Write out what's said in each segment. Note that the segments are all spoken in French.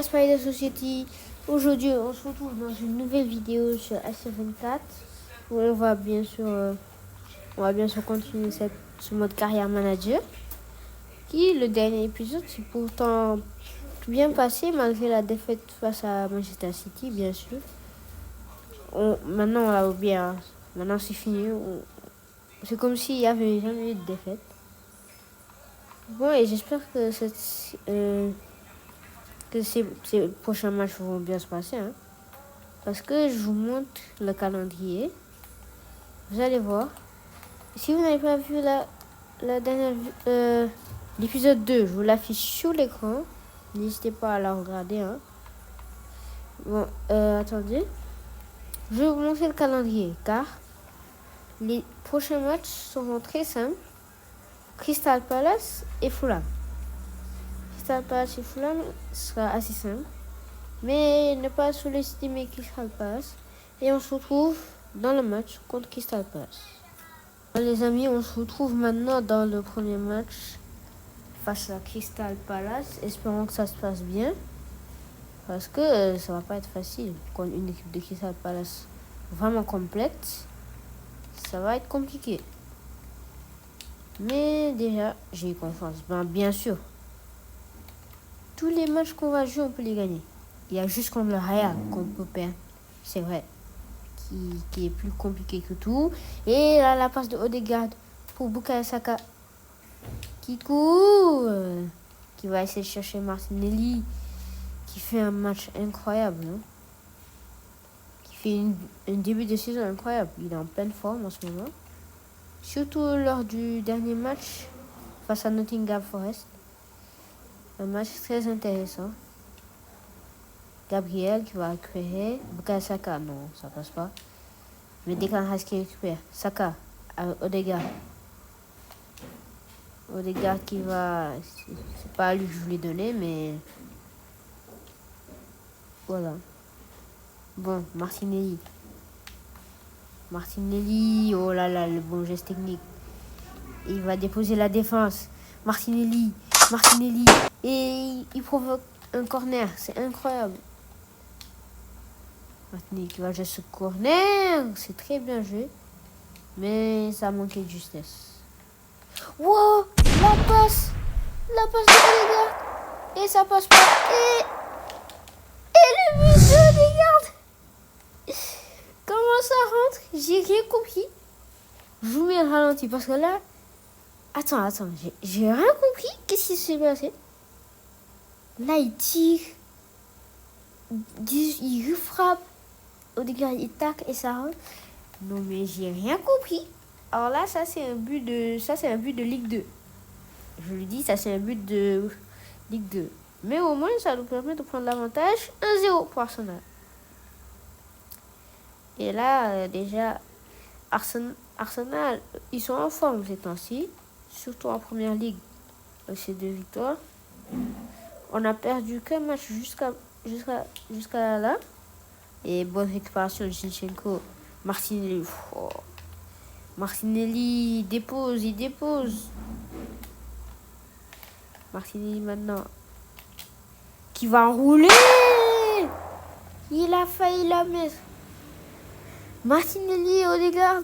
Spider Society. Aujourd'hui, on se retrouve dans une nouvelle vidéo sur SC24 où on va bien sûr continuer ce mode carrière manager. Le dernier épisode s'est pourtant bien passé malgré la défaite face à Manchester City, bien sûr. Maintenant, on l'a oublié. Maintenant, c'est fini. C'est comme s'il n'y avait jamais eu de défaite. Bon, et j'espère que ces prochains matchs vont bien se passer. Parce que je vous montre le calendrier. Vous allez voir. Si vous n'avez pas vu la dernière l'épisode 2, je vous l'affiche sur l'écran. N'hésitez pas à la regarder. Bon, attendez. Je vais vous montrer le calendrier car les prochains matchs seront très simples. Crystal Palace et Fulham. Crystal Palace et Fulham sera assez simple. Mais ne pas sous-estimer Crystal Palace. Et on se retrouve dans le match contre Crystal Palace. Les amis, on se retrouve maintenant dans le premier match face à Crystal Palace. Espérons que ça se passe bien. Parce que ça va pas être facile. Contre une équipe de Crystal Palace vraiment complète, ça va être compliqué. Mais déjà, j'ai confiance. Bien sûr, tous les matchs qu'on va jouer, on peut les gagner. Il y a juste contre le Real qu'on peut perdre. C'est vrai. Qui est plus compliqué que tout. Et là, la passe de Odegaard pour Bukayo Saka. Qui court. Qui va essayer de chercher Martinelli. Qui fait un match incroyable. Qui fait un début de saison incroyable. Il est en pleine forme en ce moment. Surtout lors du dernier match face à Nottingham Forest. Un match très intéressant. Gabriel qui va récupérer. Bukayo Saka, non, ça passe pas. Mais Declan Rice qui récupère. Saka, Odegaard. Odegaard qui va... C'est pas lui que je voulais donner, mais... Voilà. Bon, Martinelli. Martinelli, oh là là, le bon geste technique. Il va déposer la défense. Martinelli. Et il provoque un corner. C'est incroyable. Martinelli qui va jouer ce corner. C'est très bien joué. Mais ça a manqué de justesse. Wow! La passe de Odegaard. Et ça passe pas. Et le but de Odegaard. Comment ça rentre? J'ai rien compris. Je vous mets le ralenti parce que là... Attends. J'ai rien compris. Qu'est-ce qui s'est passé? Là, il tire. Il frappe. Odegaard, il tac et ça rentre. Non, mais j'ai rien compris. Alors là, ça c'est un but de Ligue 2. Je le dis, ça c'est un but de Ligue 2. Mais au moins, ça nous permet de prendre l'avantage 1-0 pour Arsenal. Et là, déjà, Arsenal, ils sont en forme ces temps-ci. Surtout en première ligue, ces 2 victoires. On a perdu qu'un match jusqu'à là. Et bonne récupération de Zinchenko. Martinelli. Martinelli il dépose. Martinelli maintenant. Qui va enrouler. Il a failli la mettre. Martinelli, Odegaard.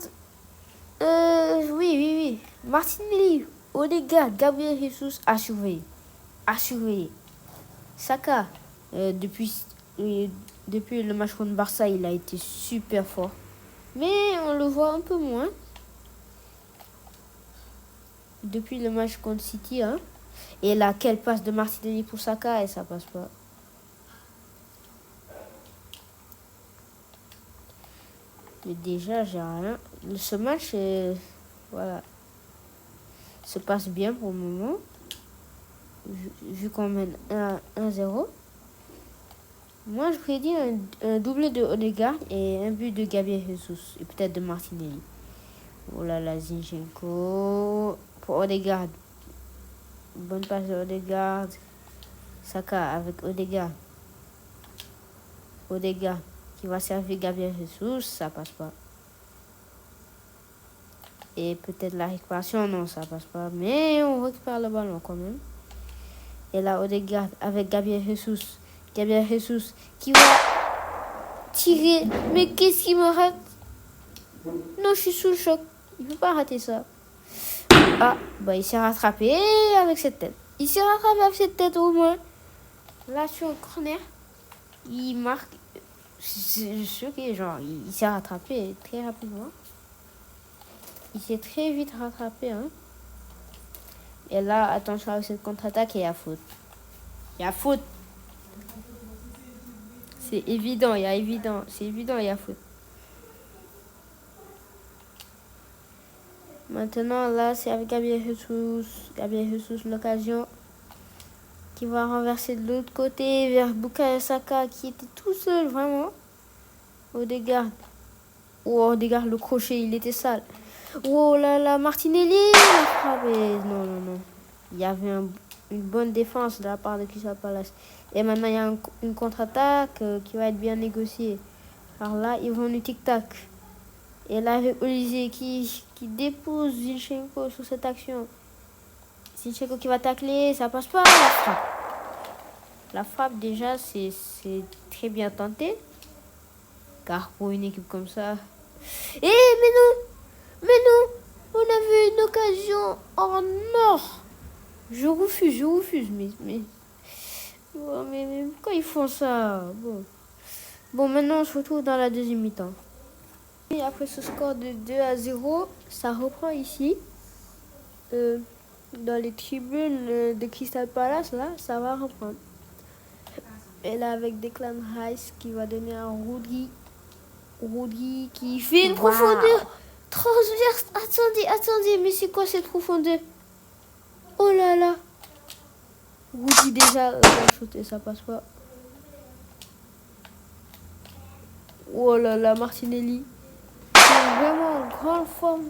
Oui. Martinelli, Odegaard, Gabriel Jesus à surveiller. Saka, depuis le match contre Barça, il a été super fort. Mais on le voit un peu moins. Depuis le match contre City. Et là, quelle passe de Martinelli pour Saka et ça passe pas. Mais déjà, j'ai rien. Ce match, voilà, se passe bien pour le moment. Vu qu'on mène 1-0. Moi, je prédis un doublé de Odegaard et un but de Gabriel Jesus. Et peut-être de Martinelli. Oh là là, Zinchenko. Pour Odegaard. Bonne passe de Odegaard. Saka avec Odegaard. Odegaard qui va servir Gabriel Jesus. Ça passe pas. Et peut-être la récupération. Non, ça passe pas. Mais on récupère le ballon quand même. Et là, Odegaard avec Gabriel Jesus Gabriel Jesus qui va tirer. Mais qu'est-ce qu'il me rate? Non, je suis sous le choc. Il ne peut pas rater ça. Ah, bah il s'est rattrapé avec cette tête. Il s'est rattrapé avec cette tête au moins. Là, sur le corner, il marque. Je suis choqué, genre, il s'est rattrapé très rapidement. Il s'est très vite rattrapé, hein. Et là, attention avec cette contre-attaque, il y a faute. Il y a faute. C'est évident, il y a évident. C'est évident, il y a faute. Maintenant, là, c'est avec Gabriel Jesus. Gabriel Jesus, l'occasion qui va renverser de l'autre côté vers Bukayo Saka qui était tout seul, vraiment. Odegaard. Oh, Odegaard, le crochet, il était sale. Oh là là, Martinelli, la frappe. Non, non, non. Il y avait une bonne défense de la part de Crystal Palace. Et maintenant, il y a une contre-attaque qui va être bien négociée. Alors là, ils vont du tic-tac. Et là, avec Olivier qui dépose Zinchenko sur cette action. Zinchenko qui va tacler, ça passe pas. La frappe. La frappe, déjà, c'est très bien tenté. Car pour une équipe comme ça... mais non, on avait une occasion en or. Je refuse, mais pourquoi ils font ça? Bon, maintenant, on se retrouve dans la deuxième mi-temps. Et après ce score de 2-0, ça reprend ici. Dans les tribunes de Crystal Palace, là, ça va reprendre. Et là, avec Declan Rice qui va donner à Rodri. Rodri qui fait une profondeur transverse. Attendez, mais c'est quoi cette profondeur? Oh là là. Rodri déjà, la shooté, ça passe pas. Oh là là, Martinelli. Qui est vraiment en grande forme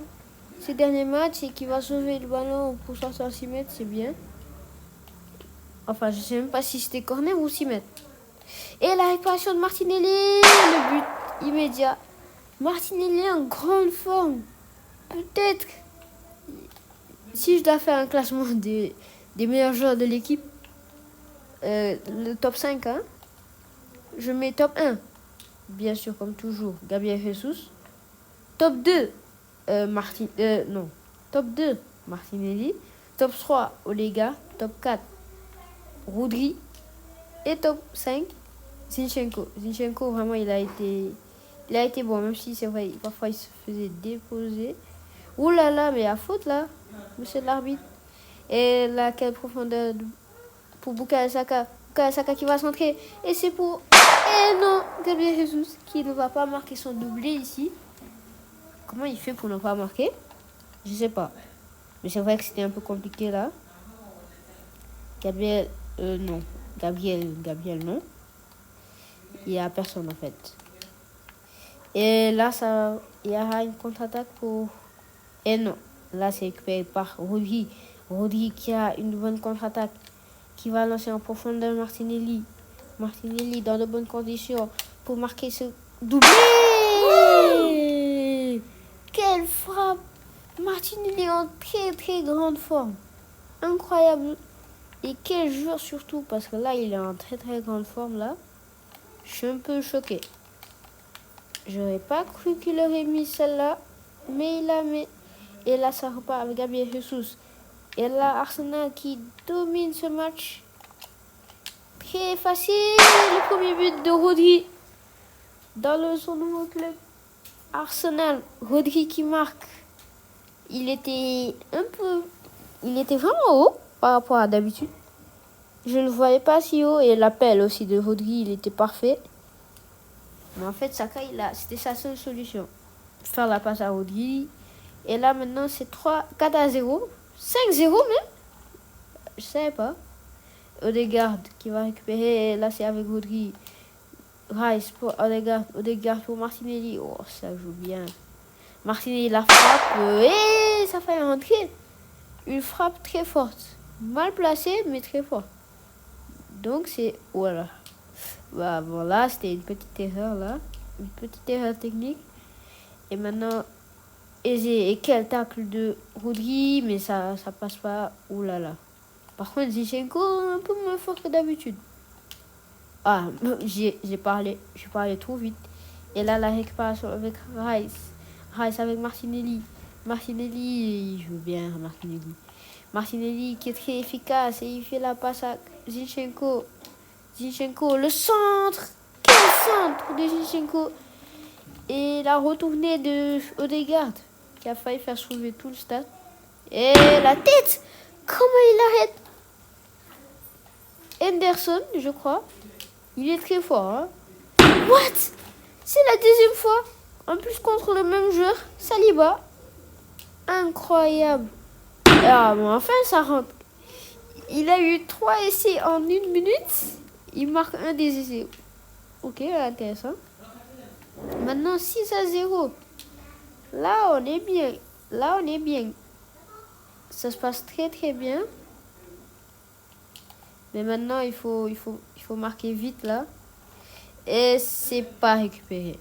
ces derniers matchs et qui va sauver le ballon pour 66 mètres, c'est bien. Enfin, je sais même pas si c'était corner ou 6 mètres. Et la réparation de Martinelli, le but immédiat. Martinelli en grande forme. Peut-être, si je dois faire un classement des meilleurs joueurs de l'équipe, le top 5, hein, je mets top 1. Bien sûr, comme toujours, Gabriel Jesus. Top 2, Top 2, Martinelli. Top 3, Olega. Top 4, Rodri. Et top 5, Zinchenko. Zinchenko, vraiment, il a été bon, même si c'est vrai, parfois il se faisait déposer. Ouh là là, mais à faute là, monsieur l'arbitre. Et là, quelle profondeur pour Bukayo Saka. Bukayo Saka qui va centrer. Et c'est pour... Et non, Gabriel Jesus qui ne va pas marquer son doublé ici. Comment il fait pour ne pas marquer? Je sais pas. Mais c'est vrai que c'était un peu compliqué là. Gabriel, non. Gabriel, non. Il n'y a personne en fait. Et là, il y aura une contre-attaque pour... Et non. Là, c'est récupéré par Rodri. Rodri qui a une bonne contre-attaque. Qui va lancer en profondeur Martinelli. Martinelli dans de bonnes conditions pour marquer ce doublé. Quelle frappe! Martinelli en très très grande forme. Incroyable. Et quel joueur surtout, parce que là, il est en très très grande forme là. Je suis un peu choqué. J'aurais pas cru qu'il aurait mis celle-là, mais il l'a mis. Et là, ça repart avec Gabriel Jesus. Et là, Arsenal qui domine ce match. Très facile. Le premier but de Rodri dans son nouveau club. Arsenal, Rodri qui marque. Il était vraiment haut par rapport à d'habitude. Je ne le voyais pas si haut et l'appel aussi de Rodri, il était parfait. Mais en fait, Saka, c'était sa seule solution. Faire la passe à Rodri. Et là, maintenant, c'est 4-0. 5-0 même. Je savais pas. Odegaard qui va récupérer. Et là, c'est avec Rodri. Rice pour Odegaard. Odegaard pour Martinelli. Oh, ça joue bien. Martinelli la frappe. Et ça fait rentrer. Une frappe très forte. Mal placée, mais très forte. Donc, c'est... Voilà. Bah, voilà, c'était une petite erreur là. Une petite erreur technique. Et maintenant, Eze. Et quel tacle de Rodri. Mais ça passe pas. Ouh là là. Par contre, Zinchenko, un peu moins fort que d'habitude. Ah, j'ai parlé trop vite. Et là, la récupération avec Rice. Rice avec Martinelli. Martinelli, il joue bien, Martinelli. Martinelli qui est très efficace et il fait la passe à Zinchenko. Zinchenko, le centre. Quel centre de Zinchenko. Et la retournée de Odegaard qui a failli faire soulever tout le stade. Et la tête. Comment il arrête Henderson, je crois. Il est très fort. Hein? What? C'est la deuxième fois. En plus contre le même joueur, Saliba. Incroyable. Ah, bon, enfin ça rentre. Il a eu 3 essais en 1 minute. Il marque un des essais. Ok, intéressant. Maintenant 6-0. Là, on est bien. Là, on est bien. Ça se passe très très bien. Mais maintenant, il faut marquer vite là. Et c'est pas récupéré.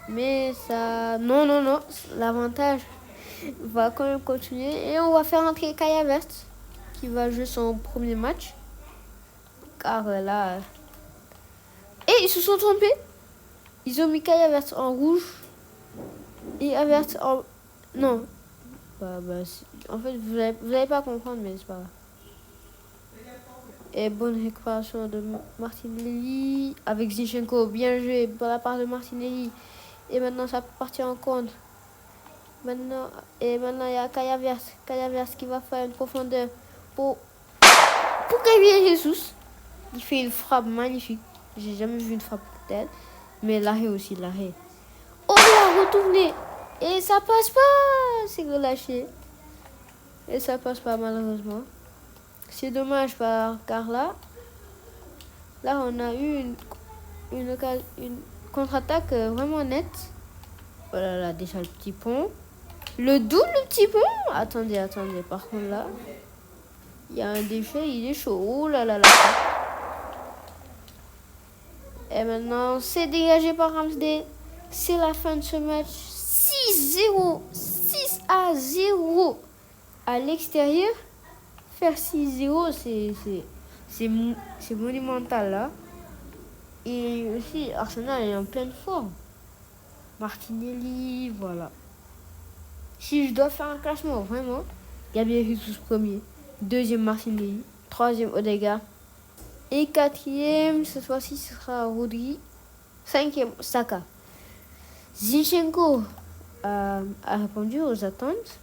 Mais ça... Non. L'avantage va quand même continuer. Et on va faire entrer Kai Havertz qui va jouer son premier match. Car là... Et ils se sont trompés. Ils ont mis Kai Havertz en rouge. Et Havertz en... Non. En fait, vous n'allez pas comprendre, mais c'est pas grave. Et bonne récupération de Martinelli avec Zinchenko. Bien joué par la part de Martinelli. Et maintenant, ça peut partir en contre. Maintenant, il y a Kai Havertz qui va faire une profondeur pour Gabriel Jesus. Il fait une frappe magnifique. J'ai jamais vu une frappe telle. Mais l'arrêt aussi, l'arrêt. Oh, il a retourné. Et ça passe pas. C'est relâché. Et ça passe pas malheureusement. C'est dommage car là, on a eu une contre-attaque vraiment nette. Voilà, là, déjà le petit pont. Le double petit pont. Attendez. Par contre, là, il y a un déchet, il est chaud. Oh là là là. Et maintenant, c'est dégagé par Ramsdale. C'est la fin de ce match. 6-0. 6-0 à l'extérieur. Faire 6-0, c'est monumental là. Et aussi, Arsenal est en pleine forme. Martinelli, voilà. Si je dois faire un classement, vraiment, Gabriel Jesus premier, deuxième Martinelli, troisième Odegaard, et quatrième, cette fois-ci, ce sera Rodri, cinquième Saka. Zinchenko a répondu aux attentes,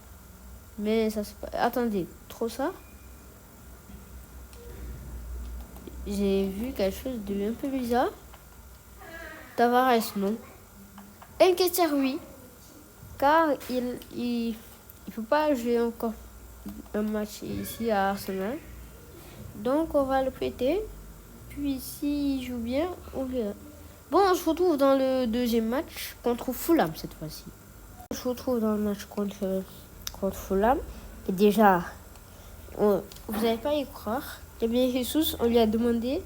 mais ça se passe. Attendez, trop ça. J'ai vu quelque chose de un peu bizarre. Tavares, non. Nketiah, oui. Car il peut pas jouer encore un match ici à Arsenal. Donc on va le prêter. Puis s'il joue bien, on verra. Bon, on se retrouve dans le deuxième match contre Fulham cette fois-ci. On se retrouve dans le match contre Fulham. Et déjà, vous n'allez pas y croire. Gabriel Jesus, on lui a demandé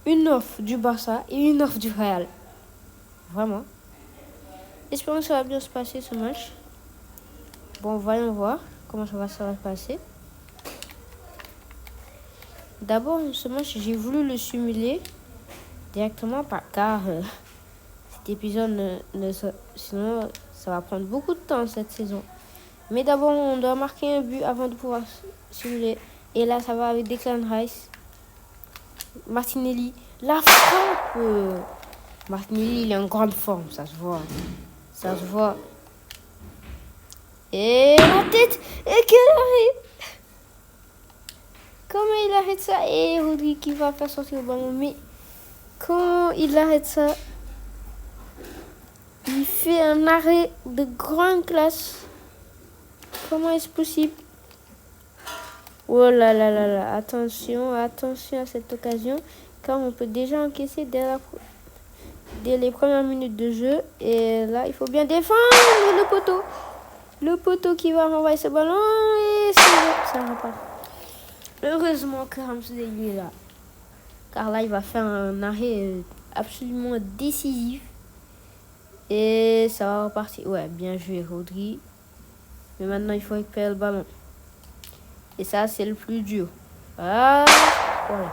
une offre du Barça et une offre du Real. Vraiment. Espérons que ça va bien se passer ce match. Bon, voyons voir comment ça va se passer. D'abord, ce match, j'ai voulu le simuler directement car cet épisode, sinon ça va prendre beaucoup de temps cette saison. Mais d'abord, on doit marquer un but avant de pouvoir simuler. Et là, ça va avec Declan Rice. Martinelli. La frappe. Martinelli, il est en grande forme, ça se voit. Ça se voit. Et la tête. Et quel arrêt. Comment il arrête ça? Et Rodri qui va faire sortir le ballon. Mais comment il arrête ça? Il fait un arrêt de grande classe. Comment est-ce possible? Oh là là là là, attention à cette occasion, car on peut déjà encaisser dès les premières minutes de jeu. Et là, il faut bien défendre le poteau. Le poteau qui va renvoyer ce ballon et ça va pas. Heureusement que Ramsdale est là, car là, il va faire un arrêt absolument décisif. Et ça va repartir. Ouais, bien joué, Rodri. Mais maintenant, il faut récupérer le ballon. Et ça, c'est le plus dur. Ah, voilà.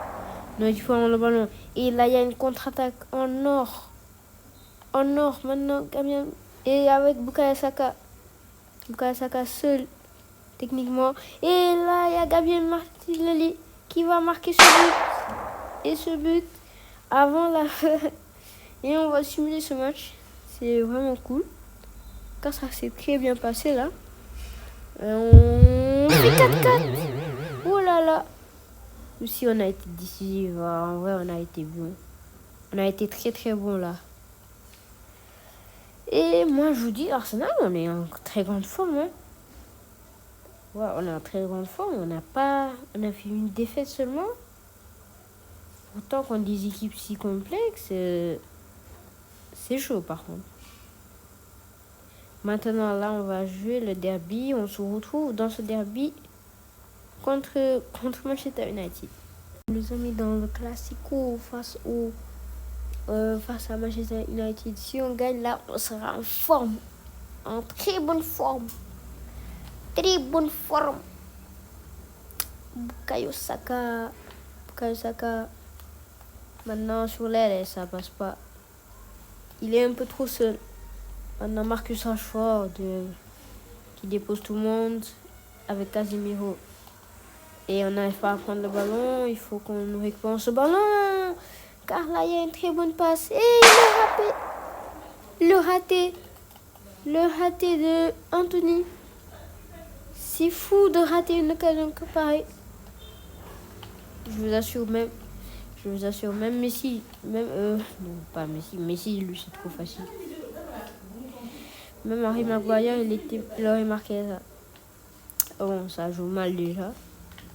Non, il faut avoir le ballon. Et là, il y a une contre-attaque en or. En or, maintenant, Gabriel. Et avec Bukayo Saka. Bukayo Saka seul, techniquement. Et là, il y a Gabriel Martinelli qui va marquer ce but. Et ce but, avant la fin. Et on va simuler ce match. C'est vraiment cool. Car ça s'est très bien passé, là. On fait 4-4. Oh là là. Aussi, on a été décisif. En vrai, on a été bon. On a été très très bon là. Et moi, je vous dis, Arsenal, on est en très grande forme. Hein. Ouais, on est en très grande forme. On a fait une défaite seulement. Pourtant, contre des équipes si complexes, c'est chaud par contre. Maintenant, là, on va jouer le derby. On se retrouve dans ce derby contre Manchester United. Nous sommes mis dans le Classico face à Manchester United. Si on gagne là, on sera en forme. En très bonne forme. Très bonne forme. Bukayo Saka. Maintenant, sur l'aile, ça passe pas. Il est un peu trop seul. On a Marcus Rashford qui dépose tout le monde avec Casemiro. Et on n'arrive pas à prendre le ballon. Il faut qu'on nous récupère ce ballon. Car là, il y a une très bonne passe. Et le raté de Anthony. C'est fou de rater une occasion que pareil. Je vous assure, même Messi, non pas Messi, lui c'est trop facile. Même Harry Maguire, il aurait marqué ça. Bon, ça joue mal déjà.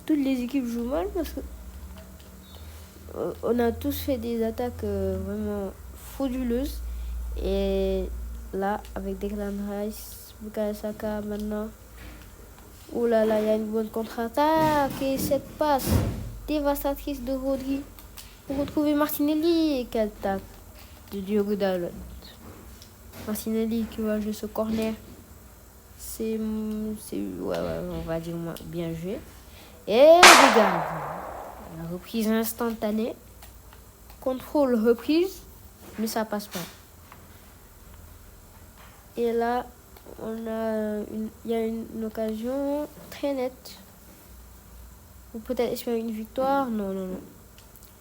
Toutes les équipes jouent mal parce que on a tous fait des attaques vraiment frauduleuses. Et là, avec Declan Rice, Bukayo Saka maintenant. Oh là là, il y a une bonne contre-attaque. Et cette passe dévastatrice de Rodri pour retrouver Martinelli. Et quelle tacle de Diogo Dalot. Martinelli qui va jouer ce corner. C'est ouais, on va dire bien joué. Et les gars, la reprise instantanée. Contrôle reprise, mais ça passe pas. Et là, il y a une occasion très nette. Ou peut-être espérer une victoire. Non.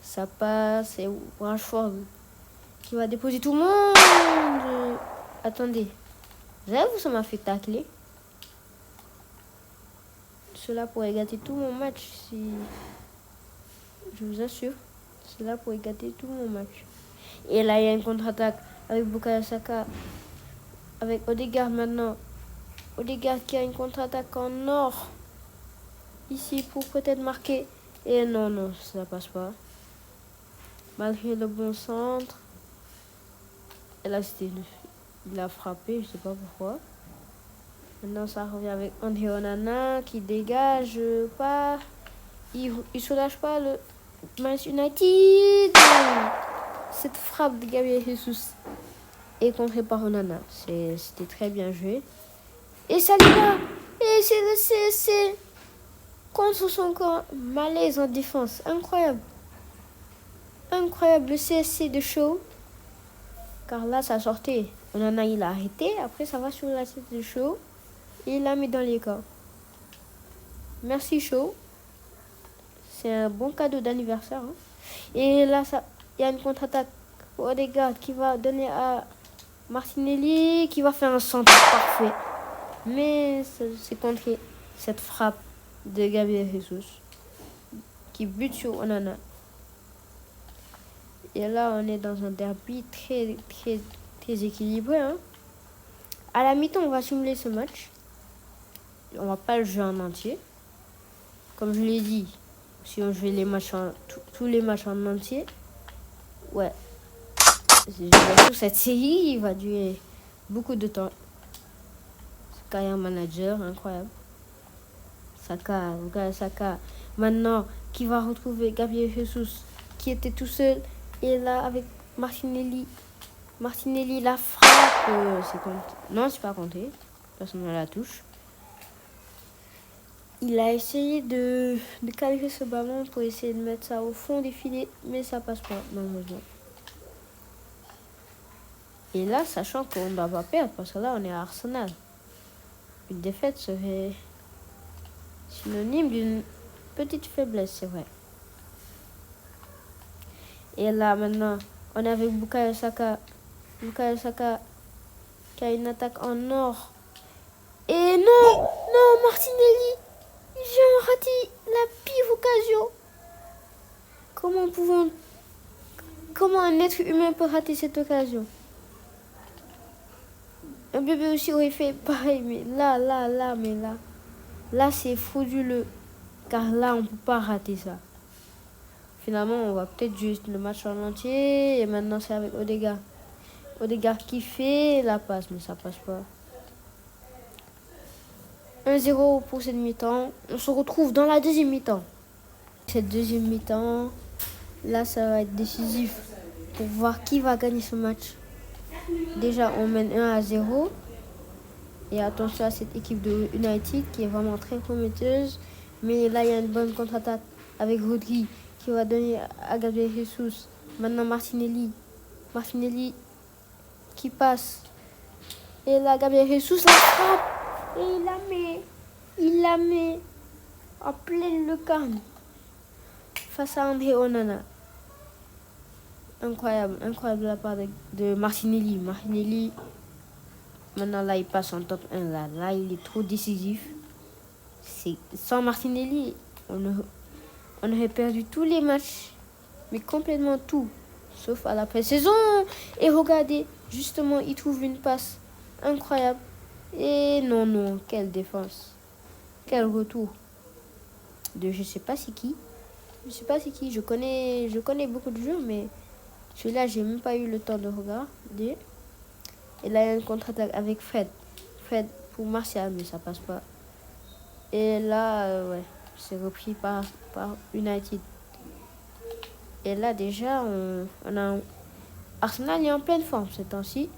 Ça passe. C'est Rashford qui va déposer tout le monde. Attendez. J'avoue, ça m'a fait tacler. Cela pourrait gâter tout mon match. Je vous assure. Cela pourrait gâter tout mon match. Et là, il y a une contre-attaque avec Bukayo Saka. Avec Odegaard maintenant. Odegaard qui a une contre-attaque en or. Ici pour peut-être marquer. Et non, ça passe pas. Malgré le bon centre. Et là, il a frappé, je sais pas pourquoi. Maintenant, ça revient avec André Onana qui dégage pas. Il soulage pas le Manchester United. Cette frappe de Gabriel Jesus est contrée par Onana. C'était très bien joué. Et Saliba. Et c'est le CSC. Contre son corps. Malaise en défense. Incroyable. Le CSC de Shaw. Car là, ça sortait. Onana, il a arrêté. Après, ça va sur la tête de Shaw. Et il l'a mis dans les corps. Merci Shaw. C'est un bon cadeau d'anniversaire. Hein. Et là, il y a une contre-attaque pour Odegaard qui va donner à Martinelli, qui va faire un centre parfait. Mais c'est contre cette frappe de Gabriel Jesus qui bute sur Onana. Et là, on est dans un derby très, très, très équilibré. Hein. À la mi-temps, on va simuler ce match. On va pas le jouer en entier. Comme je l'ai dit, si on jouait tous les matchs en entier, ouais, cette série, il va durer beaucoup de temps. Saka, manager, incroyable. Saka, maintenant, qui va retrouver Gabriel Jesus, qui était tout seul. Et là, avec Martinelli, la frappe, c'est compté. Non, c'est pas compté. Personne ne la touche. Il a essayé de calculer ce ballon pour essayer de mettre ça au fond des filets, mais ça passe pas, malheureusement. Et là, sachant qu'on ne doit pas perdre, parce que là, on est à Arsenal. Une défaite serait synonyme d'une petite faiblesse, c'est vrai. Et là, maintenant, on est avec Bukayo Saka. Bukayo Saka qui a une attaque en or. Et non, Martinelli, j'ai raté la pire occasion. Comment un être humain peut rater cette occasion? Un bébé aussi aurait fait pareil, mais là, c'est frauduleux. Car là, on ne peut pas rater ça. Finalement, on va peut-être jouer le match en entier. Et maintenant, c'est avec Odegaard. Odegaard qui fait la passe, mais ça passe pas. 1-0 pour cette mi-temps. On se retrouve dans la deuxième mi-temps. Cette deuxième mi-temps, là, ça va être décisif pour voir qui va gagner ce match. Déjà, on mène 1-0. Et attention à cette équipe de United qui est vraiment très prometteuse. Mais là, il y a une bonne contre-attaque avec Rodri qui va donner à Gabriel Jesus. Maintenant, Martinelli qui passe. Et là, Gabriel Jesus la frappe. Et il la met en pleine lucarne face à André Onana. Incroyable de la part de Martinelli. Martinelli, maintenant là, il passe en top 1. Là, il est trop décisif. Sans Martinelli, on aurait perdu tous les matchs, mais complètement tout, sauf à la pré-saison. Et regardez, justement, il trouve une passe incroyable. Et non, quelle défense. Quel retour de je sais pas c'est qui. Je connais beaucoup de jeux, mais celui-là, j'ai même pas eu le temps de regarder. Et là, il y a une contre-attaque avec Fred pour Martial, mais ça passe pas. Et là, c'est repris par United. Et là, déjà, on a Arsenal est en pleine forme ces temps-ci.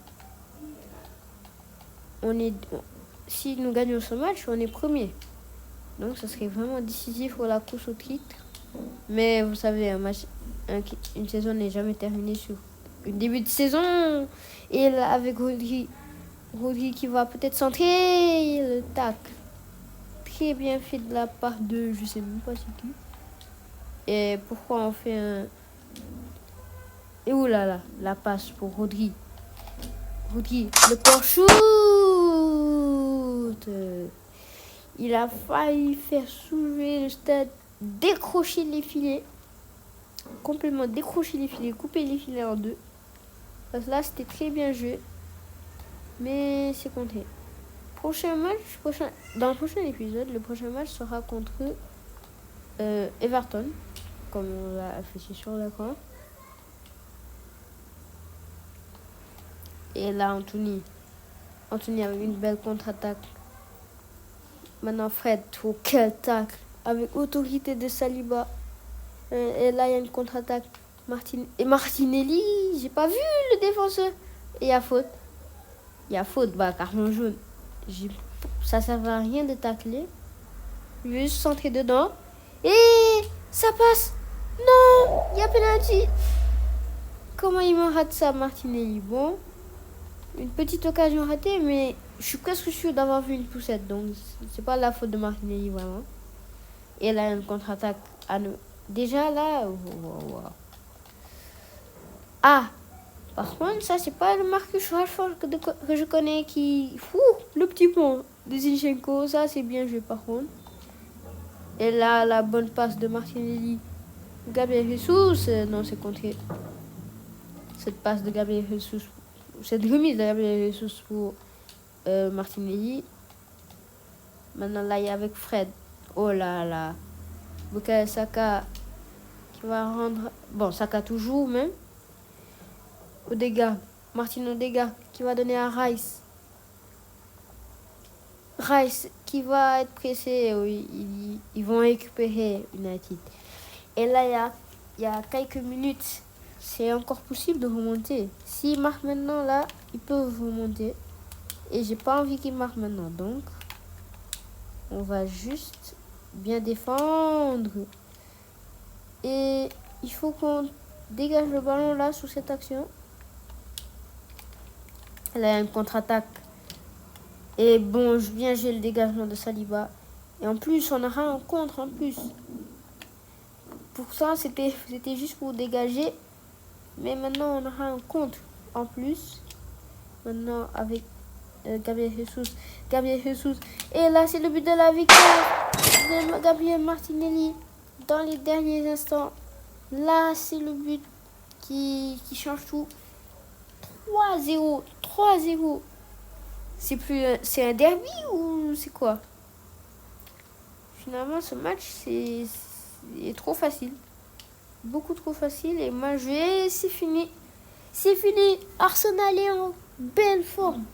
Si nous gagnons ce match, on est premier. Donc, ça serait vraiment décisif pour la course au titre. Mais vous savez, une saison n'est jamais terminée sur une début de saison. Et là, avec Rodri qui va peut-être centrer le tac. Très bien fait de la part de, je sais même pas c'est qui. Et pourquoi on fait un... Et oulala, la passe pour Rodri. Le corps shoot. Il a failli faire soulever le stade, décrocher les filets. Complètement décrocher les filets, couper les filets en deux. Parce que là, c'était très bien joué. Mais c'est compté. Dans le prochain épisode, le prochain match sera contre Everton, comme on l'a affiché sur l'écran. Et là, Anthony avec une belle contre-attaque. Maintenant, Fred, oh, quel tacle avec autorité de Saliba. Et là, il y a une contre-attaque. Martinelli, j'ai pas vu le défenseur. Et il y a faute. Carton jaune. Ça ne servait à rien de tacler. Je vais juste centrer dedans. Et ça passe. Non, il y a penalty. Comment il me rate ça, Martinelli? Bon, une petite occasion ratée, mais je suis presque sûr d'avoir vu une poussette. Donc, c'est pas la faute de Martinelli, vraiment. Et là, une contre-attaque à nous. Déjà, là... Wow. Ah, par contre, ça, c'est pas le Marcus Rashford que je connais qui... le petit pont de Zinchenko, ça, c'est bien joué, par contre. Et là, la bonne passe de Martinelli. Gabriel Jesus, non, c'est contré. Cette passe de Gabriel Jesus, cette remise de Gabriel Jesus pour Martinelli. Maintenant, là, il y a avec Fred. Oh là. Bukayo Saka qui va rendre... Bon, Saka toujours, même. Martin Odegaard qui va donner à Rice. Rice qui va être pressé. Oui, ils vont récupérer United. Et là, il y a quelques minutes. C'est encore possible de remonter. S'ils marquent maintenant, là, ils peuvent remonter. Et j'ai pas envie qu'ils marquent maintenant. Donc, on va juste bien défendre. Et il faut qu'on dégage le ballon là sous cette action. Là, il y a une contre-attaque. Et bon, bien j'ai le dégagement de Saliba. Et en plus, on aura un contre en plus. Pour ça, c'était juste pour dégager. Mais maintenant, on aura un contre en plus. Maintenant, avec Gabriel Jesus. Et là, c'est le but de la victoire de Gabriel Martinelli. Dans les derniers instants. Là, c'est le but qui change tout. 3-0. 3-0. C'est un derby ou c'est quoi? Finalement, ce match, c'est trop facile. Beaucoup trop facile. Et moi, c'est fini. C'est fini. Arsenal est en belle forme.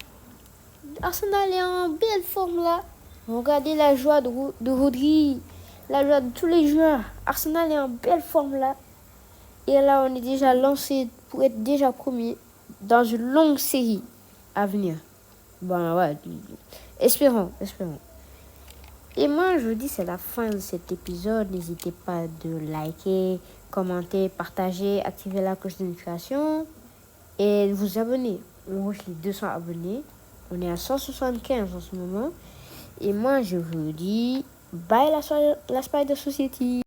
Arsenal est en belle forme là. Regardez la joie de Rodri. La joie de tous les joueurs. Arsenal est en belle forme là. Et là, on est déjà lancé pour être déjà premier dans une longue série à venir. Bon, ouais. Espérons. Et moi, je vous dis, c'est la fin de cet épisode. N'hésitez pas de liker, commenter, partager, activer la cloche de notification et vous abonner. On reach les 200 abonnés. On est à 175 en ce moment. Et moi, je vous dis, bye la Spider Society.